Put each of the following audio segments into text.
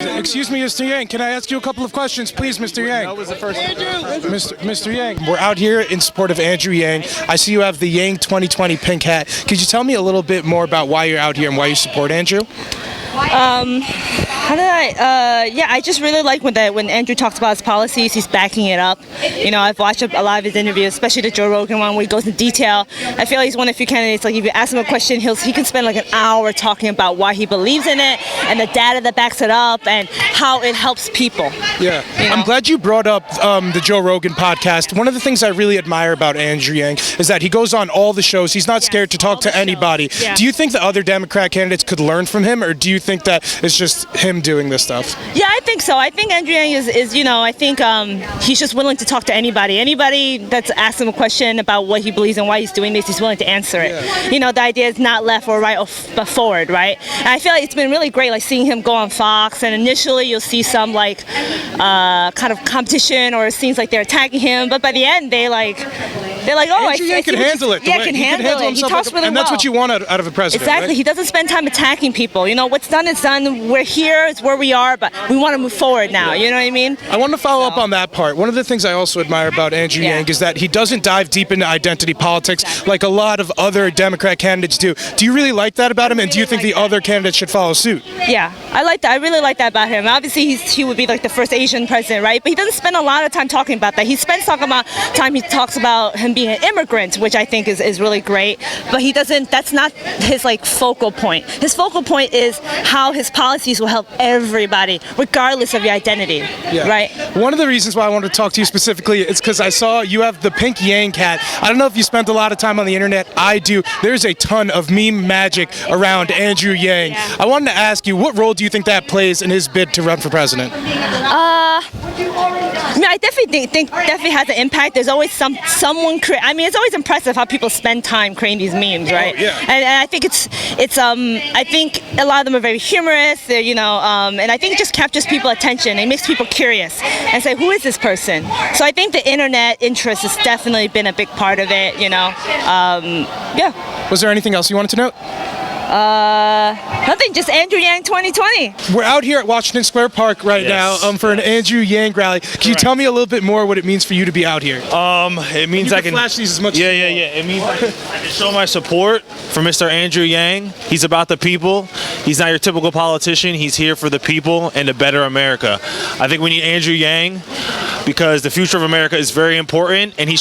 Excuse me, Mr. Yang. Can I ask you a couple of questions, please, Mr. Yang? That was the first. Mr. Yang, we're out here in support of Andrew Yang. I see you have the Yang 2020 pink hat. Could you tell me a little bit more about why you're out here and why you support Andrew? I just really like when Andrew talks about his policies, he's backing it up. You know, I've watched a lot of his interviews, especially the Joe Rogan one where he goes in detail. I feel like he's one of the few candidates, like if you ask him a question, he can spend like an hour talking about why he believes in it and the data that backs it up and how it helps people. Yeah, you know? I'm glad you brought up the Joe Rogan podcast. One of the things I really admire about Andrew Yang is that he goes on all the shows. He's not scared to talk to anybody. Yeah. Do you think the other Democrat candidates could learn from him, or do you think that it's just him doing this stuff? Yeah, I think so. I think Andrew Yang is I think he's just willing to talk to anybody. Anybody that's asked him a question about what he believes and why he's doing this, he's willing to answer it. Yeah. You know, the idea is not left or right but forward, right? And I feel like it's been really great, like seeing him go on Fox, and initially you'll see some like kind of competition, or it seems like they're attacking him, but by the end they're like, oh, Andrew Yang can handle it. Yeah, can handle it. He talks really well. And that's what you want out of a president. Exactly. Right? He doesn't spend time attacking people. You know, what's done is done. We're here. It's where we are, but we want to move forward now. You know what I mean? I want to follow up on that part. One of the things I also admire about Andrew Yang is that he doesn't dive deep into identity politics like a lot of other Democrat candidates do. Do you really like that about him, and do you think the other candidates should follow suit? Yeah, I like that. I really like that about him. Obviously, he would be like the first Asian president, right? But he doesn't spend a lot of time talking about that. He spends he talks about him being an immigrant, which I think is really great. But he doesn't. That's not his like focal point. His focal point is how his policies will help everybody, regardless of your identity, right? One of the reasons why I wanted to talk to you specifically is because I saw you have the pink Yang hat. I don't know if you spent a lot of time on the internet. I do. There's a ton of meme magic around Andrew Yang. Yeah. I wanted to ask you, what role do you think that plays in his bid to run for president? I mean, I definitely think has an impact. There's always someone create. I mean, it's always impressive how people spend time creating these memes, right? Oh, yeah. And I think I think a lot of them are very humorous. They're, and I think it just captures people's attention. It makes people curious and say, who is this person? So I think the internet interest has definitely been a big part of it. Was there anything else you wanted to note? Nothing, just Andrew Yang 2020. We're out here at Washington Square Park right now for an Andrew Yang rally. Can you tell me a little bit more what it means for you to be out here? It means I can flash these as much as It means I can show my support for Mr. Andrew Yang. He's about the people. He's not your typical politician. He's here for the people and to better America. I think we need Andrew Yang because the future of America is very important, and he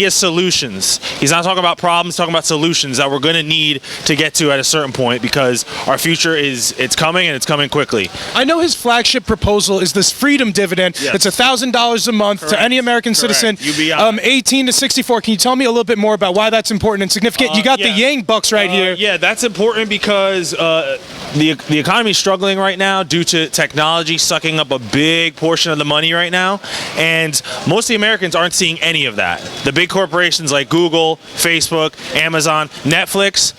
has solutions. He's not talking about problems, talking about solutions that we're going to need to get to at a certain point, because our future it's coming, and it's coming quickly. I know his flagship proposal is this freedom dividend. Yes. It's $1,000 a month to any American citizen, 18 to 64. Can you tell me a little bit more about why that's important and significant? You got the Yang bucks right here. Yeah, that's important because the economy is struggling right now due to technology sucking up a big portion of the money right now, and most of the Americans aren't seeing any of that. The big corporations like Google, Facebook, Amazon, Netflix,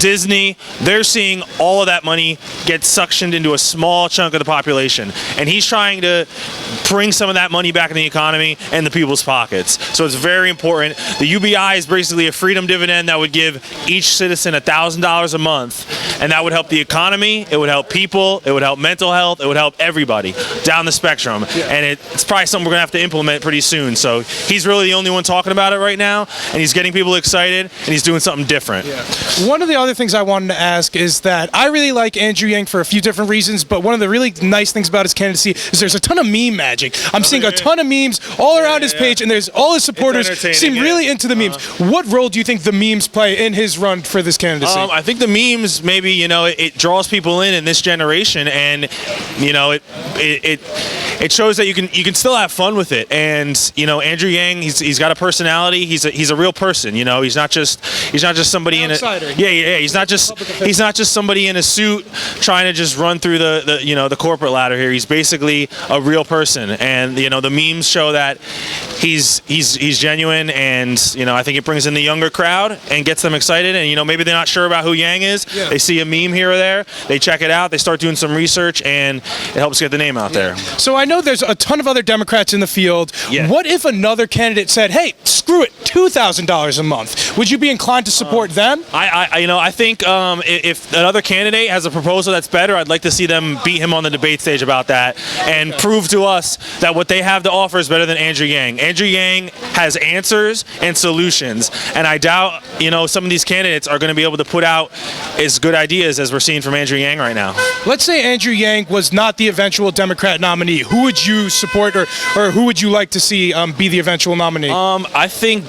Disney, they're seeing all of that money get suctioned into a small chunk of the population, and he's trying to bring some of that money back in the economy and the people's pockets. So it's very important. The UBI is basically a freedom dividend that would give each citizen $1,000 a month, and that would help the economy, it would help people, it would help mental health, it would help everybody down the spectrum. And it's probably something we're gonna have to implement pretty soon. So he's really the only one talking about it right now, and he's getting people excited, and he's doing something different. One of the other things I wanted to ask is that I really like Andrew Yang for a few different reasons, but one of the really nice things about his candidacy is there's a ton of meme magic. I'm seeing a ton of memes all around his page, and there's all his supporters seem really into the memes. What role do you think the memes play in his run for this candidacy? I think the memes, maybe, it draws people in this generation, and it shows that you can still have fun with it. And Andrew Yang, he's got a personality. He's a real person. He's not just somebody in a he's not just somebody in a suit trying to just run through the corporate ladder here. He's basically a real person, and the memes show that he's genuine, and I think it brings in the younger crowd and gets them excited. And maybe they're not sure about who Yang is. They see a meme here or there, they check it out, they start doing some research, and it helps get the name out there. So I know there's a ton of other Democrats in the field. Yeah. What if another candidate said, "Hey, screw it, $2,000 a month"? Would you be inclined to support them? I think if another candidate has a proposal that's better, I'd like to see them beat him on the debate stage about that and prove to us that what they have to offer is better than Andrew Yang. Andrew Yang has answers and solutions, and I doubt some of these candidates are going to be able to put out as good ideas as we're seeing from Andrew Yang right now. Let's say Andrew Yang was not the eventual Democrat nominee. Who would you support, or who would you like to see be the eventual nominee? I think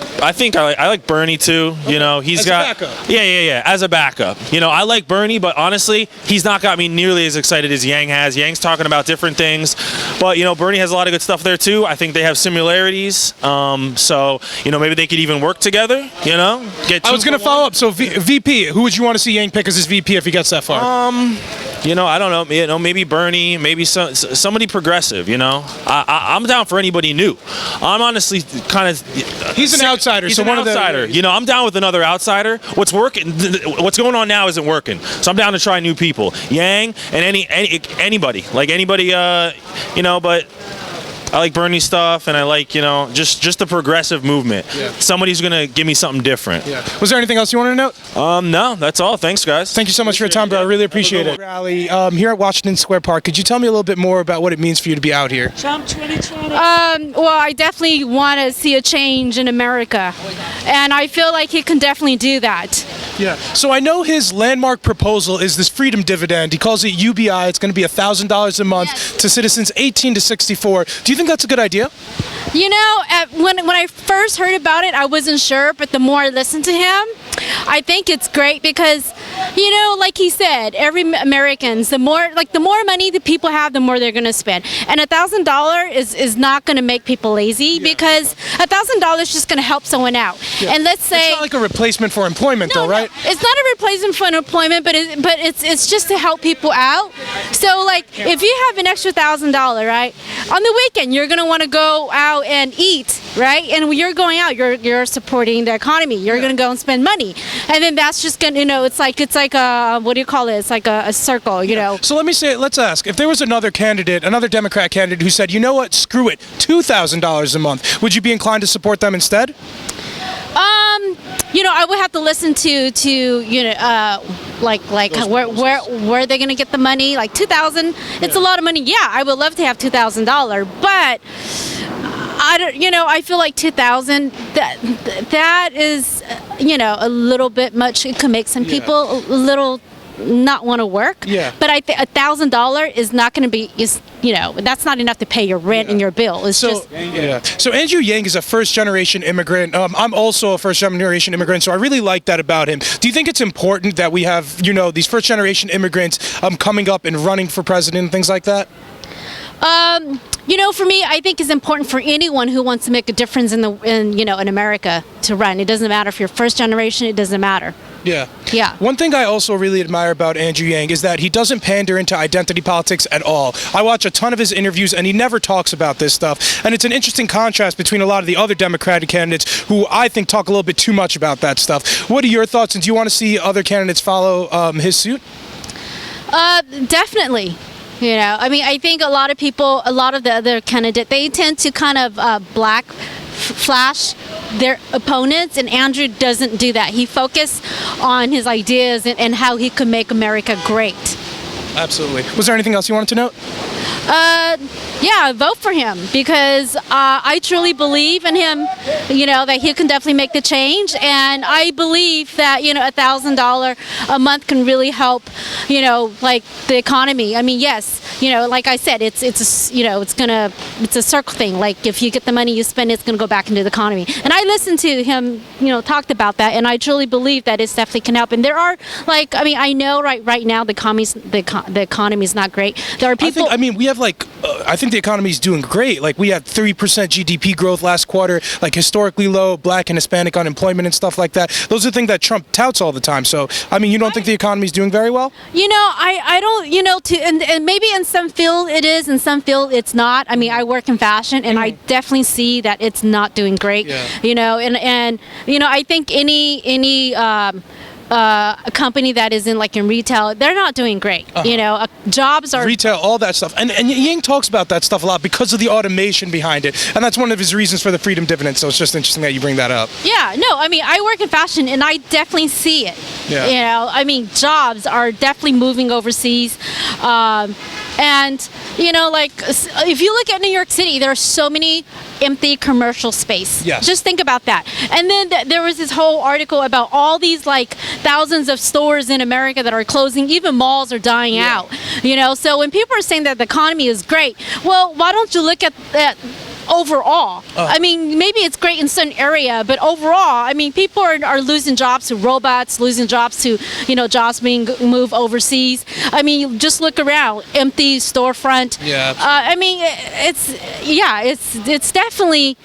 I like Bernie too. He's As a got backup. Yeah, as a backup. I like Bernie, but honestly, he's not got me nearly as excited as Yang has. Yang's talking about different things, but Bernie has a lot of good stuff there too. I think they have similarities. So maybe they could even work together. I was going to follow up. So VP, who would you want to see Yang pick as his VP if he gets that far? I don't know. Maybe Bernie. Maybe somebody progressive. I'm down for anybody new. I'm honestly kind of. He's an outsider. He's so an one outsider. of the. I'm down with another outsider. What's working? What's going on now isn't working. So I'm down to try new people. Yang and anybody. But I like Bernie stuff, and I like just the progressive movement. Yeah. Somebody's gonna give me something different. Yeah. Was there anything else you wanted to note? No, that's all. Thanks, guys. Thank you so much for your time, bro. I really appreciate it. Rally here at Washington Square Park. Could you tell me a little bit more about what it means for you to be out here? Trump 2020. Well, I definitely want to see a change in America, and I feel like he can definitely do that. Yeah. So I know his landmark proposal is this freedom dividend. He calls it UBI. It's going to be $1,000 a month Yes. to citizens 18 to 64. Do you think that's a good idea? When I first heard about it, I wasn't sure, but the more I listened to him, I think it's great because, like he said, every Americans, the more money the people have, the more they're going to spend. And $1,000 is not going to make people lazy because $1,000 is just going to help someone out. Yeah. And let's say it's not like a replacement for employment, though, right? No, it's not a replacement for employment, but it's just to help people out. So, if you have an extra $1,000, right, on the weekend you're going to want to go out and eat, right? And when you're going out, you're supporting the economy. You're going to go and spend money, and then that's just going to, it's like a, what do you call it? It's like a circle, So let's ask, if there was another Democrat candidate who said, you know what, screw it, $2,000 a month, would you be inclined to support them instead? I would have to listen to where they're gonna get the money. Like 2,000, it's a lot of money. Yeah, I would love to have $2,000, but I don't. I feel like 2,000. That is, a little bit much. It could make some people a little not want to work. Yeah. But I think $1,000 is not going to be that's not enough to pay your rent and your bill. It's So Andrew Yang is a first-generation immigrant. I'm also a first-generation immigrant, so I really like that about him. Do you think it's important that we have these first-generation immigrants coming up and running for president and things like that? For me, I think it's important for anyone who wants to make a difference in America to run. It doesn't matter if you're first generation. It doesn't matter. Yeah. Yeah. One thing I also really admire about Andrew Yang is that he doesn't pander into identity politics at all. I watch a ton of his interviews, and he never talks about this stuff. And it's an interesting contrast between a lot of the other Democratic candidates who I think talk a little bit too much about that stuff. What are your thoughts, and do you want to see other candidates follow his suit? Definitely. I think a lot of the other candidates, they tend to kind of flash their opponents, and Andrew doesn't do that. He focuses on his ideas and how he could make America great. Absolutely. Was there anything else you wanted to note? Yeah, vote for him because I truly believe in him, that he can definitely make the change. And I believe that, $1,000 a month can really help, the economy. I mean, yes, like I said, it's a circle thing. Like if you get the money you spend, it's going to go back into the economy. And I listened to him, talked about that, and I truly believe that it definitely can help. And there are, I know right now the economy is not great. There are people. We have I think the economy is doing great. We had 3% GDP growth last quarter, historically low Black and Hispanic unemployment and stuff like that. Those are things that Trump touts all the time. So, you don't think the economy is doing very well? I don't, and maybe in some field it is, in some field it's not. I work in fashion, and I definitely see that it's not doing great. Yeah. And I think any a company that is in retail, they're not doing great. Jobs are Retail, all that stuff. And Yang talks about that stuff a lot because of the automation behind it. And that's one of his reasons for the freedom dividend. So it's just interesting that you bring that up. Yeah, no, I mean, I work in fashion and I definitely see it. Yeah. I mean, jobs are definitely moving overseas. And, if you look at New York City, there are so many empty commercial space. Yes. Just think about that. And then there was this whole article about all these thousands of stores in America that are closing. Even malls are dying out. So when people are saying that the economy is great, well, why don't you look at that overall? I mean, maybe it's great in certain area, but overall, I mean, people are losing jobs to robots, losing jobs to, jobs being moved overseas. I mean, you just look around, empty storefront. Yeah. I mean, it's definitely.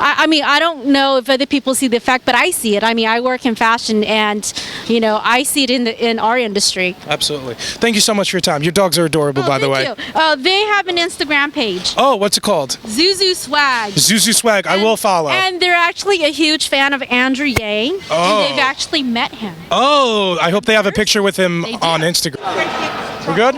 I mean, I don't know if other people see the effect, but I see it. I mean, I work in fashion, and I see it in our industry. Absolutely. Thank you so much for your time. Your dogs are adorable, by the way. Thank you. They have an Instagram page. Oh, what's it called? Zuzu Swag. Zuzu Swag. I will follow. And they're actually a huge fan of Andrew Yang. Oh. And they've actually met him. Oh, I hope they have a picture with him on Instagram. We're good?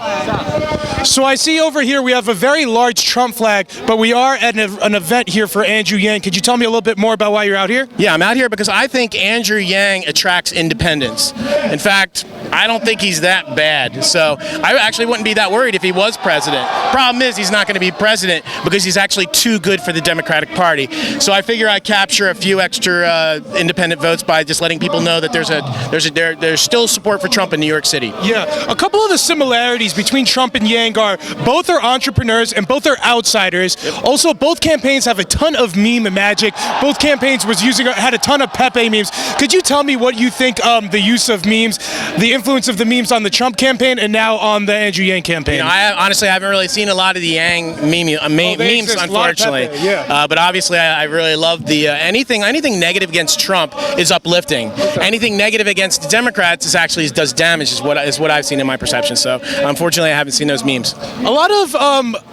So I see over here we have a very large Trump flag, but we are at an event here for Andrew Yang. Could you tell me a little bit more about why you're out here? Yeah, I'm out here because I think Andrew Yang attracts independence. In fact, I don't think he's that bad. So I actually wouldn't be that worried if he was president. Problem is, he's not going to be president because he's actually too good for the Democratic Party. So I figure I capture a few extra independent votes by just letting people know that there's still support for Trump in New York City. Yeah, a couple of the similarities between Trump and Yang are both are entrepreneurs and both are outsiders. Yep. Also, both campaigns have a ton of meme magic. Both campaigns had a ton of Pepe memes. Could you tell me what you think the use of memes, the influence of the memes on the Trump campaign and now on the Andrew Yang campaign? I honestly haven't really seen a lot of the Yang memes, unfortunately. Pepe, yeah. But obviously, I really love the anything negative against Trump is uplifting. Okay. Anything negative against the Democrats does damage. Is what I've seen in my perception. So unfortunately, I haven't seen those memes. A lot of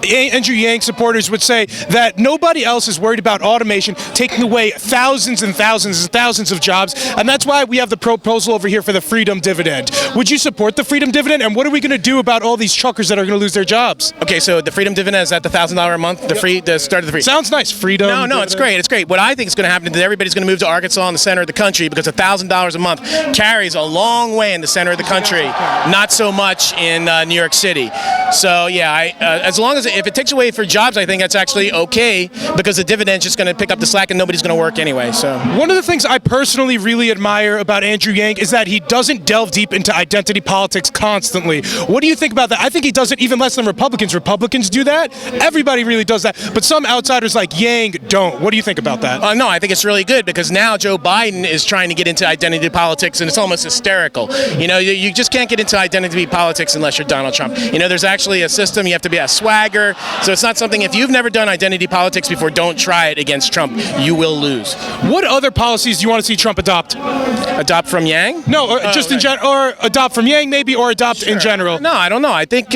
Andrew Yang supporters would say that nobody else is worried about automation taking away thousands and thousands and thousands of jobs, and that's why we have the proposal over here for the freedom dividend. Would you support the freedom dividend, and what are we going to do about all these truckers that are going to lose their jobs? Okay, so the freedom dividend is at the $1,000 a month, the start of the free. Sounds nice, freedom. No, dividend. it's great. It's great. What I think is going to happen is everybody's going to move to Arkansas in the center of the country because $1,000 a month carries a long way in the center of the country, not so much in New York City. So yeah, as long as if it takes away for jobs, I think that's actually okay because the dividend's just going to pick up the slack and nobody's going to work anyway. So one of the things I personally really admire about Andrew Yang is that he doesn't delve deep into identity politics constantly. What do you think about that? I think he does it even less than Republicans. Republicans do that. Everybody really does that. But some outsiders like Yang don't. What do you think about that? No, I think it's really good because now Joe Biden is trying to get into identity politics and it's almost hysterical. You just can't get into identity politics unless you're Donald Trump. There's actually a system. You have to be a swagger. So it's not something, if you've never done identity politics before, don't try it against Trump. You will lose. What other policies do you want to see Trump adopt? Adopt from Yang? No, just in general, or adopt from Yang maybe, or adopt in general. No, I don't know. I think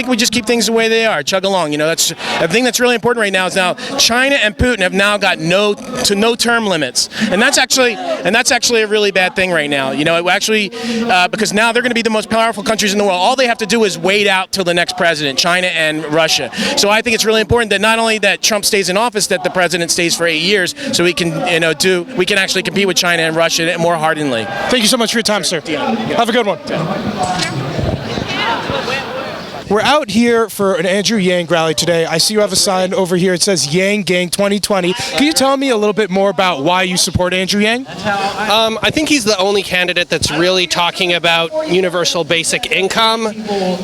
we just keep things the way they are. Chug along. That's the thing that's really important right now is now China and Putin have now got no term limits, and that's actually a really bad thing right now. Because now they're going to be the most powerful countries in the world. All they have to do is wait out till the next president, China and Russia. So I think it's really important that not only that Trump stays in office, that the president stays for 8 years, so we can actually compete with China and Russia more hardenedly. Thank you so much for your time, sir. Yeah. Have a good one. We're out here for an Andrew Yang rally today. I see you have a sign over here. It says Yang Gang 2020. Can you tell me a little bit more about why you support Andrew Yang? I think he's the only candidate that's really talking about universal basic income.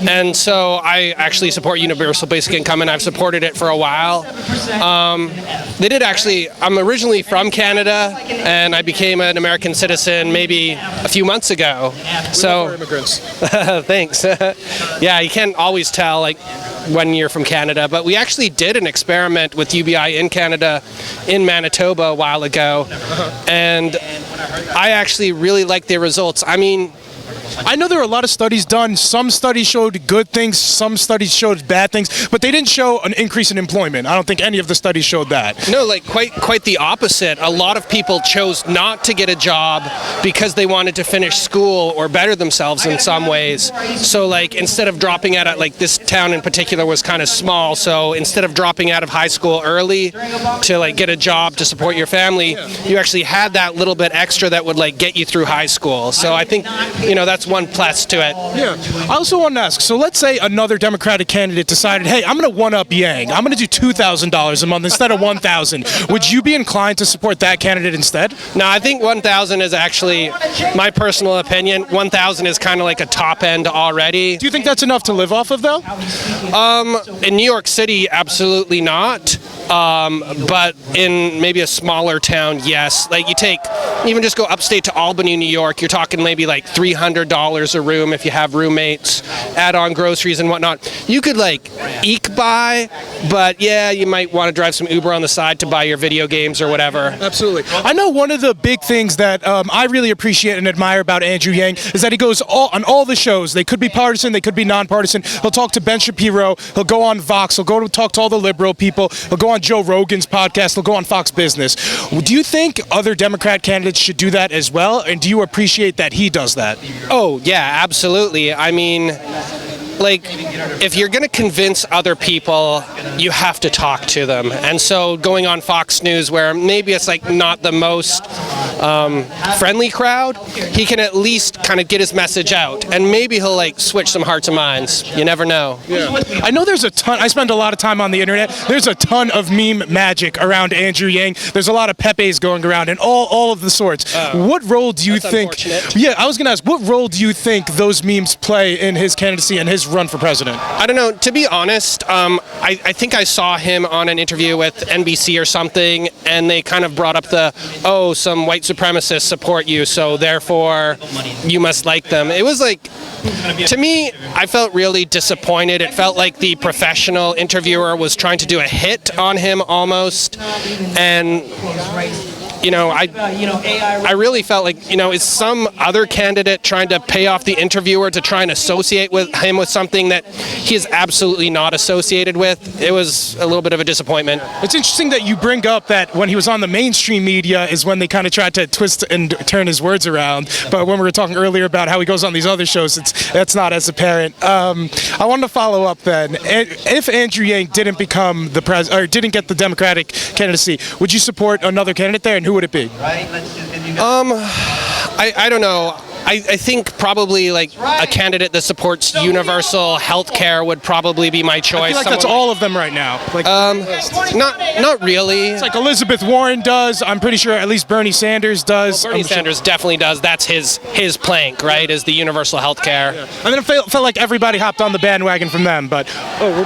And so I actually support universal basic income, and I've supported it for a while. I'm originally from Canada, and I became an American citizen maybe a few months ago. So immigrants. Thanks. Yeah, you can't always tell when you're from Canada, but we actually did an experiment with UBI in Canada in Manitoba a while ago, and I actually really like the results. I mean, I know there were a lot of studies done. Some studies showed good things, some studies showed bad things, but they didn't show an increase in employment. I don't think any of the studies showed that. No, like quite the opposite. A lot of people chose not to get a job because they wanted to finish school or better themselves in some ways. So like instead of dropping out at, like, this town in particular was kind of small, so instead of dropping out of high school early to like get a job to support your family, you actually had that little bit extra that would like get you through high school. So I think, that's one plus to it. Yeah. I also want to ask, so let's say another Democratic candidate decided, hey, I'm going to one-up Yang. I'm going to do $2,000 a month instead of $1,000. Would you be inclined to support that candidate instead? No, I think 1,000 is actually my personal opinion. 1,000 is kind of like a top end already. Do you think that's enough to live off of, though? In New York City, absolutely not. But in maybe a smaller town, yes. Like even just go upstate to Albany, New York, you're talking maybe like $300 a room if you have roommates, add on groceries and whatnot. You could like eke by, but yeah, you might want to drive some Uber on the side to buy your video games or whatever. Absolutely. I know one of the big things that I really appreciate and admire about Andrew Yang is that he goes on all the shows. They could be partisan, they could be nonpartisan. He'll talk to Ben Shapiro, he'll go on Vox, he'll go to talk to all the liberal people, he'll go on Joe Rogan's podcast, he'll go on Fox Business. Do you think other Democrat candidates should do that as well? And do you appreciate that he does that? Oh, yeah, absolutely. I mean, like, if you're going to convince other people, you have to talk to them. And so going on Fox News, where maybe it's like not the most friendly crowd, he can at least kind of get his message out. And maybe he'll like switch some hearts and minds. You never know. Yeah. I know there's a ton, I spend a lot of time on the internet. There's a ton of meme magic around Andrew Yang. There's a lot of Pepes going around and all of the sorts. What role do you think? Yeah, I was going to ask, what role do you think those memes play in his candidacy and his run for president? I don't know. To be honest, I think I saw him on an interview with NBC or something, and they kind of brought up some white supremacists support you, so therefore you must like them. It was like, to me, I felt really disappointed. It felt like the professional interviewer was trying to do a hit on him almost, and I really felt like, is some other candidate trying to pay off the interviewer to try and associate with him with something that he is absolutely not associated with? It was a little bit of a disappointment. It's interesting that you bring up that when he was on the mainstream media is when they kind of tried to twist and turn his words around. But when we were talking earlier about how he goes on these other shows, that's not as apparent. I wanted to follow up then. If Andrew Yang didn't become the president or didn't get the Democratic candidacy, would you support another candidate there? And who would it be? I don't know. I think probably like a candidate that supports universal health care would probably be my choice. I feel like that's all of them right now. Like, not really. It's like Elizabeth Warren does. I'm pretty sure at least Bernie Sanders does. Well, Bernie Sanders definitely does. That's his plank, right? Is the universal health care. Yeah. And then it felt like everybody hopped on the bandwagon from them. But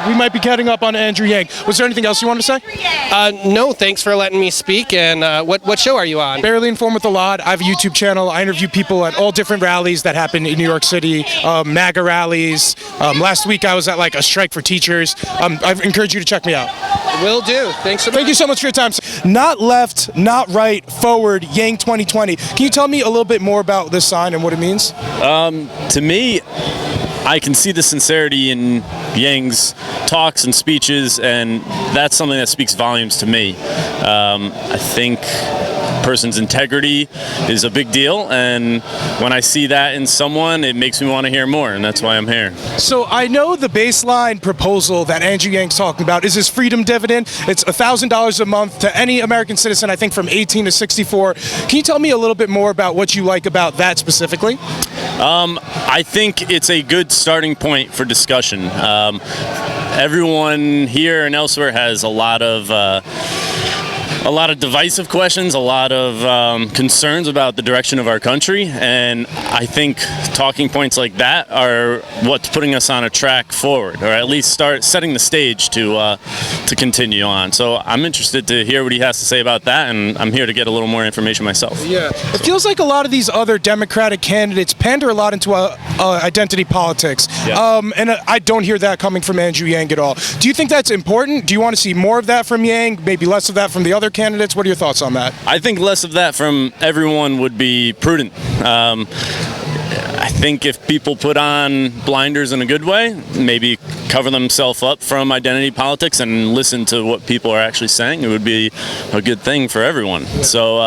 we might be getting up on Andrew Yang. Was there anything else you wanted to say? No, thanks for letting me speak. And what show are you on? Barely Informed with Elad. I have a YouTube channel. I interview people at all different rallies that happen in New York City, MAGA rallies. Last week I was at like a strike for teachers. I encourage you to check me out. Will do. Thanks so much. Thank you so much for your time. Not left, not right, forward, Yang 2020. Can you tell me a little bit more about this sign and what it means? To me, I can see the sincerity in Yang's talks and speeches, and that's something that speaks volumes to me. I think a person's integrity is a big deal, and when I see that in someone, it makes me want to hear more, and that's why I'm here. So I know the baseline proposal that Andrew Yang's talking about is his freedom dividend. It's $1,000 a month to any American citizen, I think from 18 to 64. Can you tell me a little bit more about what you like about that specifically? I think it's a good starting point for discussion. Everyone here and elsewhere has a lot of divisive questions, a lot of concerns about the direction of our country, and I think talking points like that are what's putting us on a track forward, or at least start setting the stage to continue on. So I'm interested to hear what he has to say about that, and I'm here to get a little more information myself. Yeah, it feels like a lot of these other Democratic candidates pander a lot into identity politics, and I don't hear that coming from Andrew Yang at all. Do you think that's important? Do you want to see more of that from Yang, maybe less of that from the other candidates? What are your thoughts on that? I think less of that from everyone would be prudent. I think if people put on blinders in a good way, maybe cover themselves up from identity politics and listen to what people are actually saying, it would be a good thing for everyone. So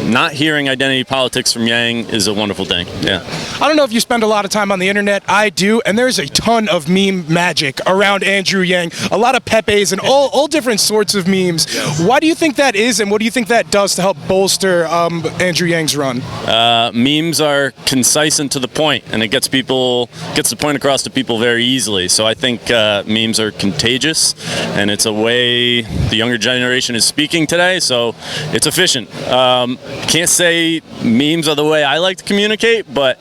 not hearing identity politics from Yang is a wonderful thing. Yeah. I don't know if you spend a lot of time on the internet. I do, and there's a ton of meme magic around Andrew Yang. A lot of Pepes and all different sorts of memes. Why do you think that is, and what do you think that does to help bolster Andrew Yang's run? Memes are concise and to the point, and it gets the point across to people very easily. So I think memes are contagious, and it's a way the younger generation is speaking today. So it's efficient. Can't say memes are the way I like to communicate, but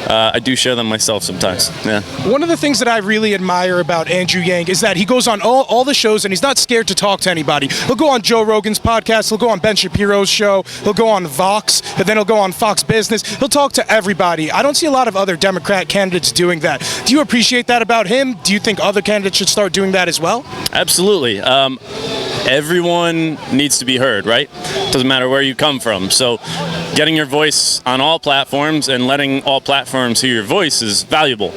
I do share them myself sometimes. Yeah. One of the things that I really admire about Andrew Yang is that he goes on all the shows and he's not scared to talk to anybody. He'll go on Joe Rogan's podcast, he'll go on Ben Shapiro's show, he'll go on Vox, and then he'll go on Fox Business. He'll talk to everybody. I don't see a lot of other Democrat candidates doing that. Do you appreciate that about him? Do you think other candidates should start doing that as well? Absolutely. Everyone needs to be heard, right? Doesn't matter where you come from. So getting your voice on all platforms and letting all platforms hear your voice is valuable.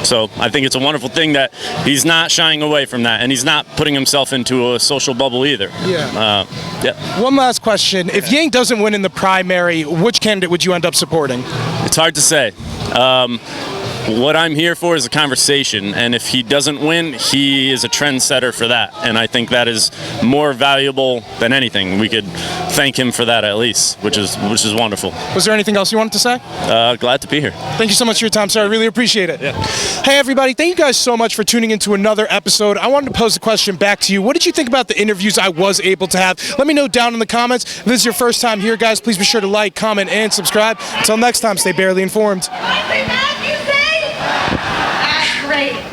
So I think it's a wonderful thing that he's not shying away from that, and he's not putting himself into a social bubble either. Yeah. Yeah. One last question. If Yang doesn't win in the primary, which candidate would you end up supporting? It's hard to say. What I'm here for is a conversation, and if he doesn't win, he is a trendsetter for that, and I think that is more valuable than anything. We could thank him for that at least, which is wonderful. Was there anything else you wanted to say? Glad to be here. Thank you so much for your time, sir. I really appreciate it. Yeah. Hey, everybody. Thank you guys so much for tuning into another episode. I wanted to pose a question back to you. What did you think about the interviews I was able to have? Let me know down in the comments. If this is your first time here, guys, please be sure to like, comment, and subscribe. Until next time, stay barely informed.